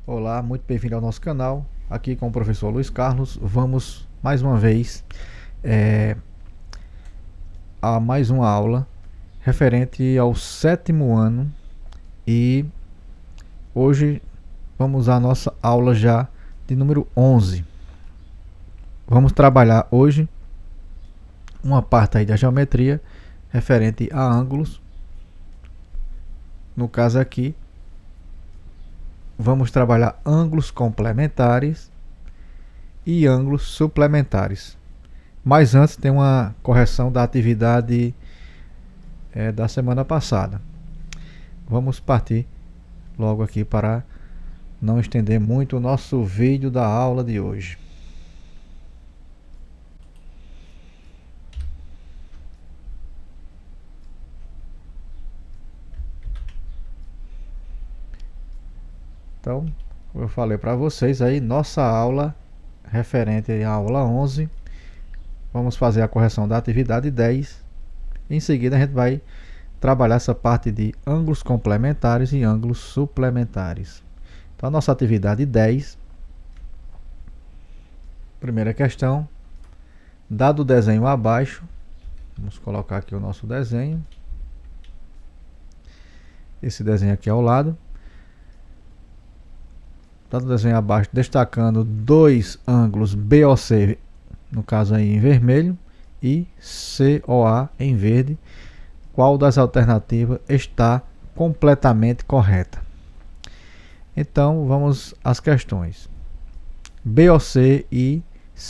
Olá, muito bem-vindo ao nosso canal. Aqui com o professor Luiz Carlos. Vamos mais uma vez a mais uma aula referente ao sétimo ano e hoje vamos à nossa aula já de número 11. Vamos trabalhar hoje uma parte aí da geometria referente a ângulos. No caso aqui, vamos trabalhar ângulos complementares e ângulos suplementares. Mas antes tem uma correção da atividade da semana passada. Vamos partir logo aqui para não estender muito o nosso vídeo da aula de hoje. Então, como eu falei para vocês aí, nossa aula referente à aula 11, vamos fazer a correção da atividade 10. Em seguida a gente vai trabalhar essa parte de ângulos complementares e ângulos suplementares. Então a nossa atividade 10, primeira questão, dado o desenho abaixo, vamos colocar aqui o nosso desenho, esse desenho aqui ao lado, dado o desenho abaixo, destacando dois ângulos BOC, no caso aí em vermelho, e COA em verde, qual das alternativas está completamente correta? Então vamos às questões. BOC e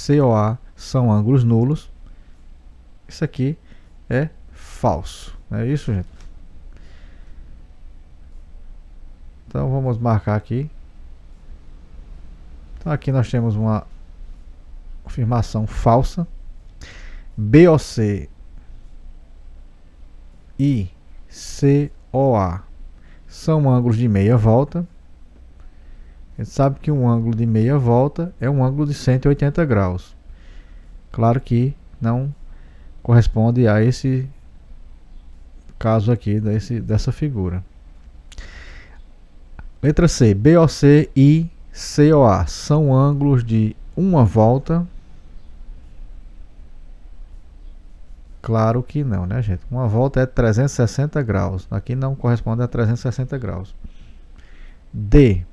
COA são ângulos nulos. Isso aqui é falso. Não é isso, gente? Então vamos marcar aqui. Então aqui nós temos uma afirmação falsa. BOC e COA são ângulos de meia volta. A gente sabe que um ângulo de meia volta é um ângulo de 180 graus. Claro que não corresponde a esse caso aqui, dessa figura. Letra C. BOC e COA são ângulos de uma volta. Claro que não, né, gente? Uma volta é 360 graus. Aqui não corresponde a 360 graus. D.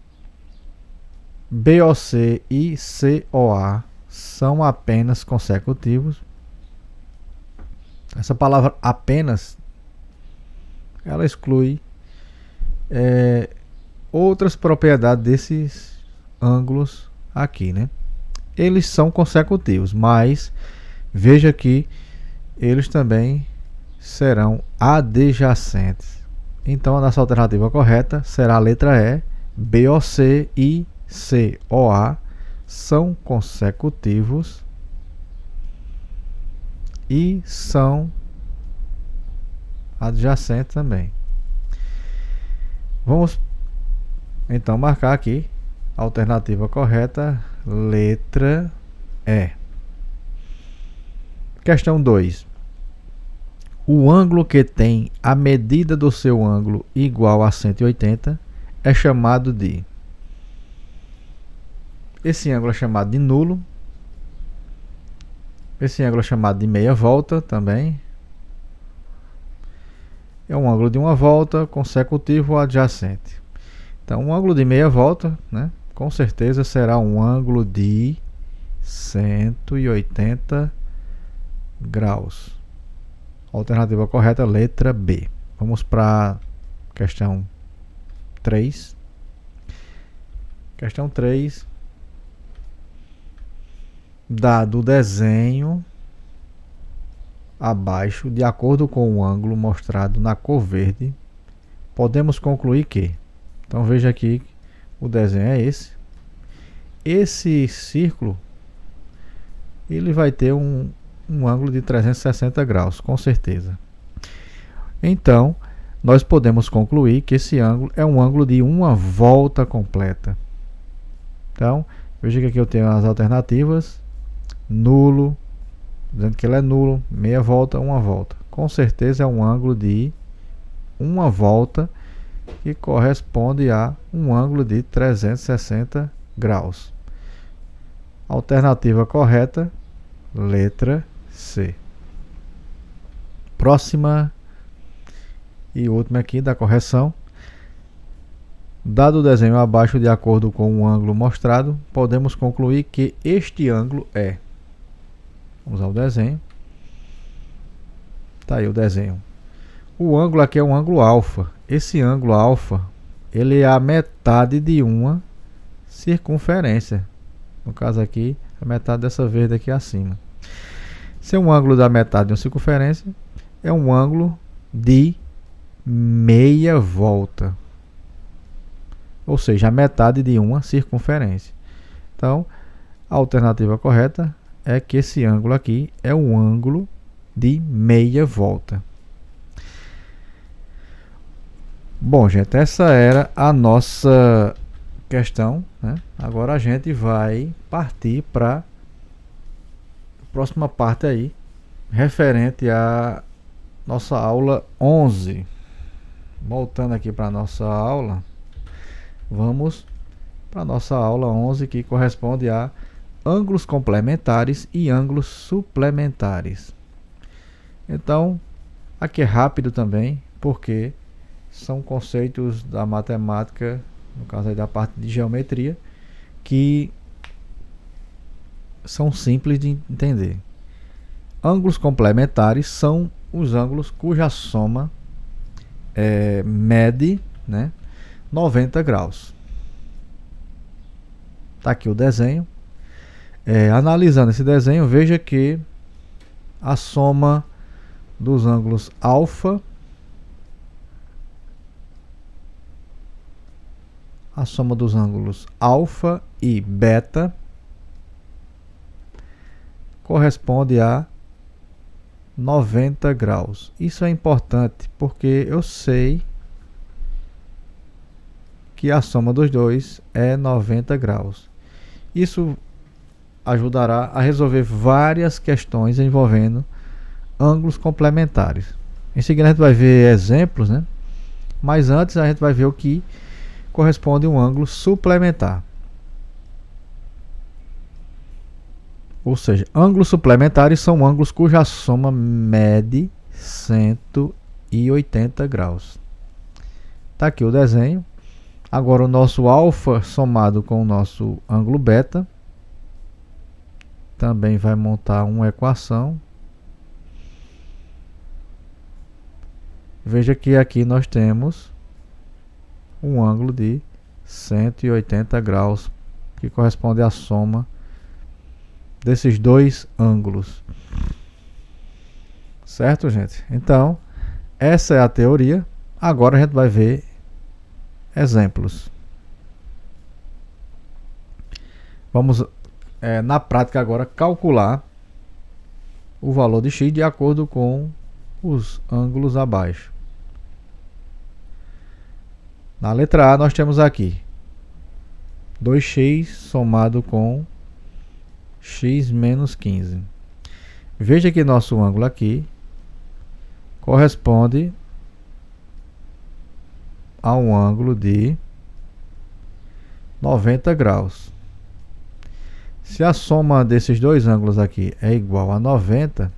BOC e COA são apenas consecutivos. Essa palavra apenas, ela exclui outras propriedades desses ângulos aqui, né? Eles são consecutivos, mas veja que eles também serão adjacentes. Então a nossa alternativa correta será a letra E. BOC e COA são consecutivos e são adjacentes também. Vamos então marcar aqui a alternativa correta, letra E. Questão 2. O ângulo que tem a medida do seu ângulo igual a 180 é chamado de... Esse ângulo é chamado de nulo. Esse ângulo é chamado de meia volta também. É um ângulo de uma volta consecutivo ou adjacente. Então, um ângulo de meia volta, né, com certeza será um ângulo de 180 graus. Alternativa correta, letra B. Vamos para a questão 3. Questão 3. Dado o desenho abaixo, de acordo com o ângulo mostrado na cor verde, podemos concluir que... Então veja aqui, o desenho é esse. Esse círculo, ele vai ter um ângulo de 360 graus, com certeza. Então, nós podemos concluir que esse ângulo é um ângulo de uma volta completa. Então, veja que aqui eu tenho as alternativas. Nulo, dizendo que ele é nulo, meia volta, uma volta. Com certeza é um ângulo de uma volta que corresponde a um ângulo de 360 graus. Alternativa correta, letra C. Próxima e última aqui da correção. Dado o desenho abaixo de acordo com o ângulo mostrado, podemos concluir que este ângulo é... Vamos ao desenho. Tá aí o desenho. O ângulo aqui é um ângulo alfa. Esse ângulo alfa, ele é a metade de uma circunferência. No caso aqui, a metade dessa verde aqui acima. Se é um ângulo da metade de uma circunferência, é um ângulo de meia volta. Ou seja, a metade de uma circunferência. Então, a alternativa correta é que esse ângulo aqui é um ângulo de meia volta. Bom, gente, essa era a nossa questão, né? Agora a gente vai partir para a próxima parte aí, referente à nossa aula 11. Voltando aqui para a nossa aula, vamos para a nossa aula 11, que corresponde a ângulos complementares e ângulos suplementares. Então, aqui é rápido também, porque são conceitos da matemática, no caso aí da parte de geometria, que são simples de entender. Ângulos complementares são os ângulos cuja soma mede, né, 90 graus. Está aqui o desenho. Analisando esse desenho, veja que a soma dos ângulos alfa, e beta corresponde a 90 graus. Isso é importante porque eu sei que a soma dos dois é 90 graus. Isso ajudará a resolver várias questões envolvendo ângulos complementares. Em seguida a gente vai ver exemplos, né? Mas antes a gente vai ver o que corresponde a um ângulo suplementar. Ou seja, ângulos suplementares são ângulos cuja soma mede 180 graus. Está aqui o desenho. Agora o nosso alfa somado com o nosso ângulo beta também vai montar uma equação. Veja que aqui nós temos um ângulo de 180 graus, que corresponde à soma desses dois ângulos. Certo, gente? Então, essa é a teoria. Agora a gente vai ver exemplos. Vamos, na prática agora, calcular o valor de x de acordo com os ângulos abaixo. Na letra A nós temos aqui 2x somado com x menos 15. Veja que nosso ângulo aqui corresponde a um ângulo de 90 graus. Se a soma desses dois ângulos aqui é igual a 90,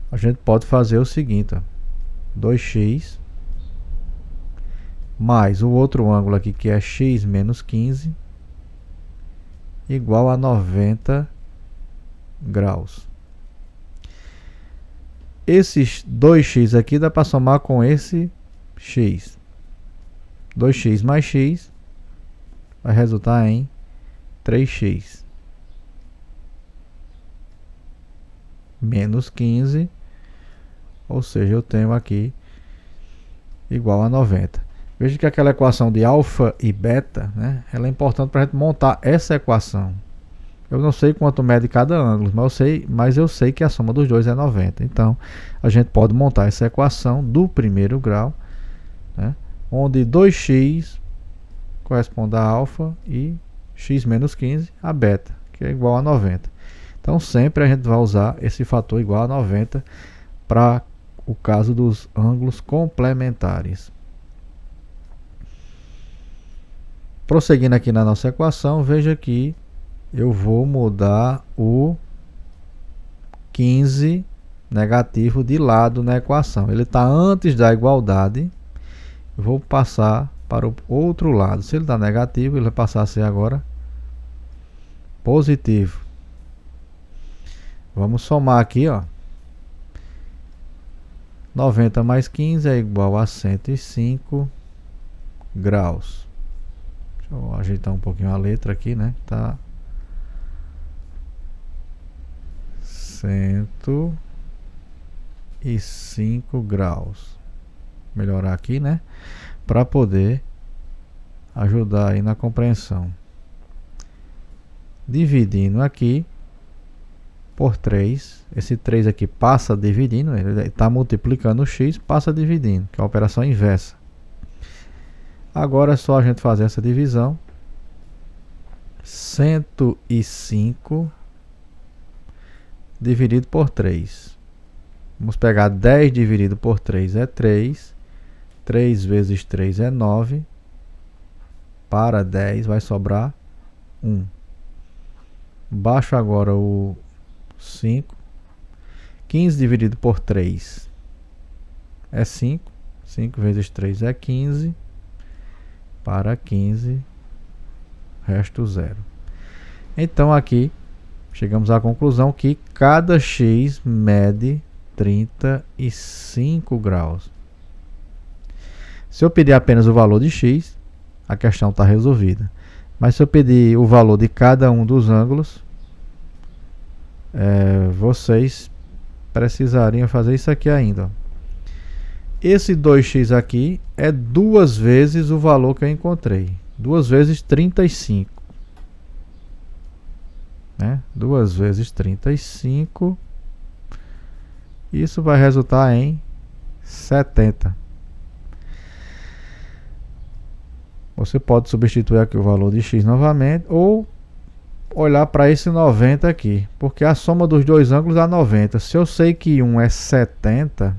a gente pode fazer o seguinte, ó, 2x mais o outro ângulo aqui que é x menos 15 igual a 90 graus. Esses 2x aqui dá para somar com esse x. 2x mais x vai resultar em 3x menos 15, ou seja, eu tenho aqui igual a 90. Veja que aquela equação de alfa e beta, né, ela é importante para a gente montar essa equação. Eu não sei quanto mede cada ângulo, mas eu sei que a soma dos dois é 90. Então, a gente pode montar essa equação do primeiro grau, né, onde 2x corresponde a alfa e x menos 15 a beta, que é igual a 90. Então, sempre a gente vai usar esse fator igual a 90 para o caso dos ângulos complementares. Prosseguindo aqui na nossa equação, veja que eu vou mudar o 15 negativo de lado na equação. Ele está antes da igualdade. Eu vou passar para o outro lado. Se ele está negativo, ele vai passar a ser agora positivo. Vamos somar aqui, ó. 90 mais 15 é igual a 105 graus. Deixa eu ajeitar um pouquinho a letra aqui, né? Tá 105 graus. Melhorar aqui, né? Para poder ajudar aí na compreensão. Dividindo aqui por 3. Esse 3 aqui passa dividindo, ele está multiplicando o x, passa dividindo, que é a operação inversa. Agora é só a gente fazer essa divisão. 105 dividido por 3. Vamos pegar 10 dividido por 3 é 3. 3 vezes 3 é 9. Para 10 vai sobrar 1. Baixo agora o 5. 15 dividido por 3 é 5. 5 vezes 3 é 15. Para 15, resto 0. Então aqui chegamos à conclusão que cada x mede 35 graus. Se eu pedir apenas o valor de x, a questão está resolvida. Mas se eu pedir o valor de cada um dos ângulos, vocês precisariam fazer isso aqui ainda. Esse 2x aqui é 2 vezes o valor que eu encontrei. 2 vezes 35. Né? 2 vezes 35. Isso vai resultar em 70. Você pode substituir aqui o valor de x novamente ou olhar para esse 90 aqui, porque a soma dos dois ângulos dá 90. Se eu sei que um é 70,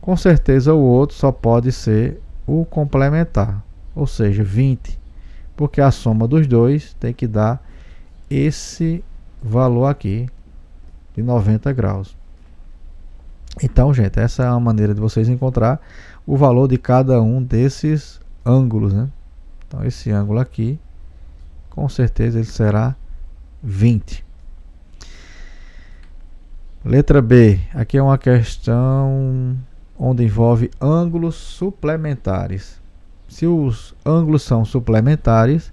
com certeza o outro só pode ser o complementar, ou seja, 20, porque a soma dos dois tem que dar esse valor aqui de 90 graus. Então, gente, essa é a maneira de vocês encontrar o valor de cada um desses ângulos, né? Então, esse ângulo aqui, com certeza ele será 20. Letra B, aqui é uma questão onde envolve ângulos suplementares. Se os ângulos são suplementares,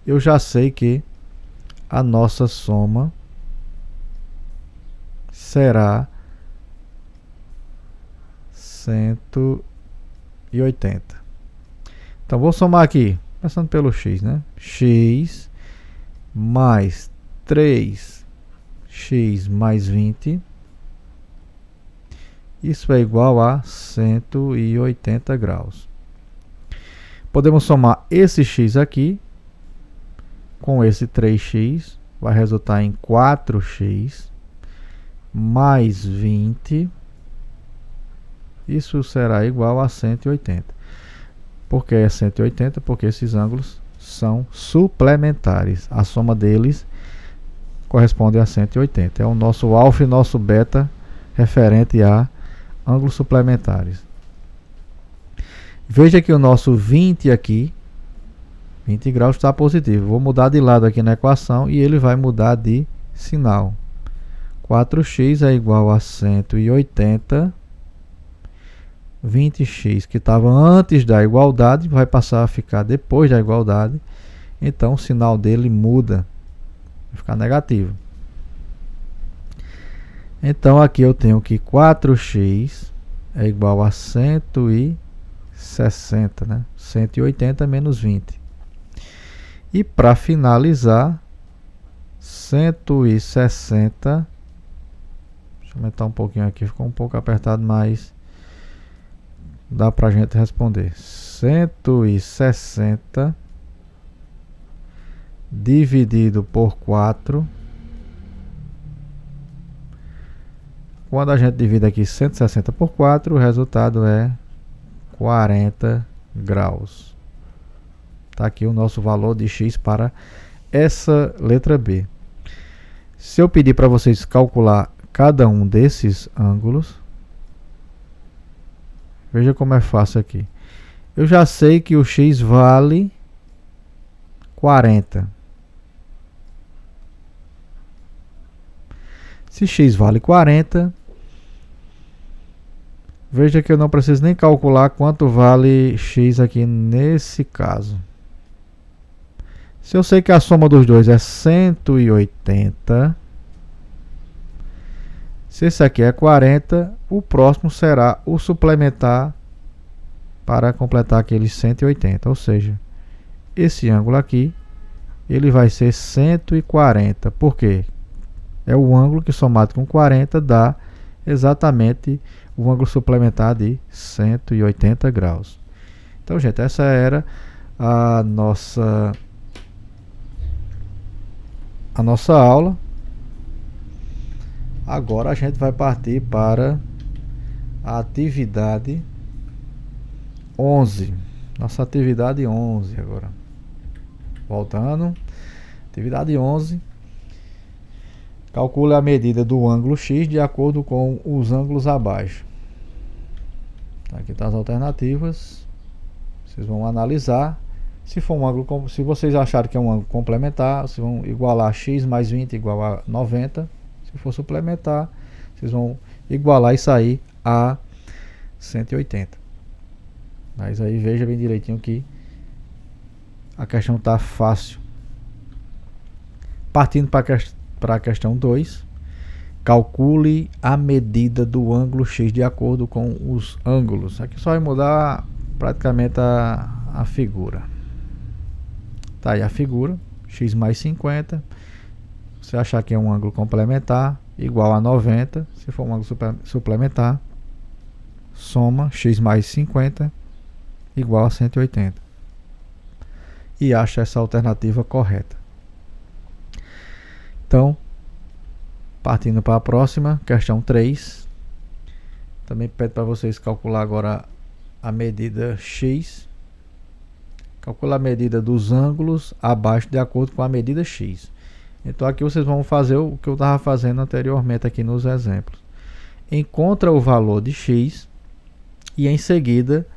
eu já sei que a nossa soma será 180. Então vou somar aqui, passando pelo x, né? X mais 3x mais 20. Isso é igual a 180 graus. Podemos somar esse x aqui com esse 3x, vai resultar em 4x mais 20. Isso será igual a 180. Por que é 180? Porque esses ângulos são suplementares. A soma deles corresponde a 180. É o nosso alfa e nosso beta referente a ângulos suplementares. Veja que o nosso 20 aqui, 20 graus, está positivo. Vou mudar de lado aqui na equação e ele vai mudar de sinal. 4x é igual a 180. 20x, que estava antes da igualdade, vai passar a ficar depois da igualdade. Então o sinal dele muda, vai ficar negativo. Então aqui eu tenho que 4x é igual a 160, né? 180 menos 20. E para finalizar, 160. Deixa eu aumentar um pouquinho aqui, ficou um pouco apertado, mas dá para a gente responder. 160 dividido por 4 Quando a gente divide aqui 160 por 4, o resultado é 40 graus. Está aqui o nosso valor de x para essa letra B. Se eu pedir para vocês calcular cada um desses ângulos, veja como é fácil aqui. Eu já sei que o x vale 40. Se x vale 40, veja que eu não preciso nem calcular quanto vale x aqui nesse caso. Se eu sei que a soma dos dois é 180, se esse aqui é 40, o próximo será o suplementar para completar aqueles 180. Ou seja, esse ângulo aqui, ele vai ser 140. Por quê? É o ângulo que somado com 40 dá exatamente o ângulo suplementar de 180 graus. Então, gente, essa era a nossa aula. Agora a gente vai partir para a atividade 11. Nossa atividade 11 agora. Voltando. Atividade 11. Calcule a medida do ângulo x de acordo com os ângulos abaixo. Aqui estão as alternativas. Vocês vão analisar. Se for um ângulo, se vocês acharem que é um ângulo complementar, vocês vão igualar x mais 20 igual a 90. Se for suplementar, vocês vão igualar e sair a 180. Mas aí veja bem direitinho que a questão está fácil. Partindo para a questão 2, calcule a medida do ângulo x de acordo com os ângulos. Aqui só vai mudar praticamente a figura. Tá aí a figura, x mais 50. Se achar que é um ângulo complementar, igual a 90. Se for um ângulo suplementar, soma x mais 50 igual a 180. E acha essa alternativa correta. Então, partindo para a próxima, questão 3. Também pede para vocês calcular agora a medida x. Calcula a medida dos ângulos abaixo de acordo com a medida x. Então aqui vocês vão fazer o que eu estava fazendo anteriormente aqui nos exemplos. Encontra o valor de x e em seguida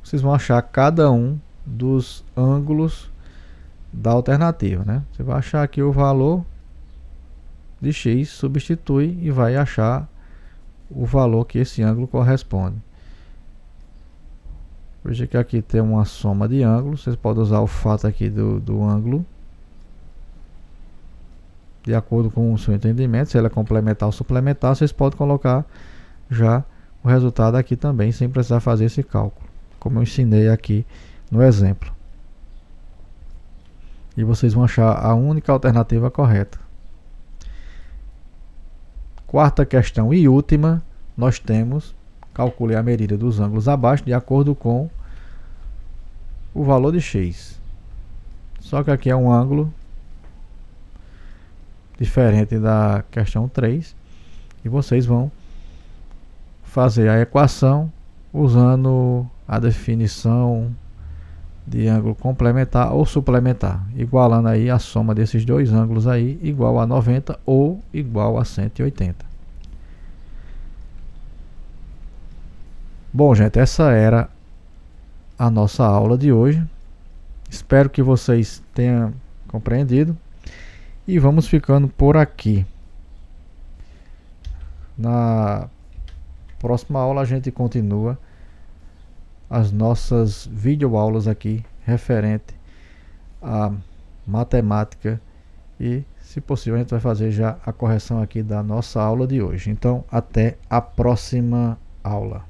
vocês vão achar cada um dos ângulos da alternativa, né? Você vai achar aqui o valor de x, substitui e vai achar o valor que esse ângulo corresponde. Veja que aqui tem uma soma de ângulos. Vocês podem usar o fato aqui do ângulo de acordo com o seu entendimento. Se ele é complementar ou suplementar, vocês podem colocar já o resultado aqui também, sem precisar fazer esse cálculo, como eu ensinei aqui no exemplo. E vocês vão achar a única alternativa correta. Quarta questão e última, nós temos: calcule a medida dos ângulos abaixo de acordo com o valor de x. Só que aqui é um ângulo diferente da questão 3. E vocês vão fazer a equação usando a definição de ângulo complementar ou suplementar, igualando aí a soma desses dois ângulos aí igual a 90 ou igual a 180. Bom, gente, essa era a nossa aula de hoje. Espero que vocês tenham compreendido. E vamos ficando por aqui. Na próxima aula a gente continua as nossas videoaulas aqui referente à matemática e, se possível, a gente vai fazer já a correção aqui da nossa aula de hoje. Então, até a próxima aula.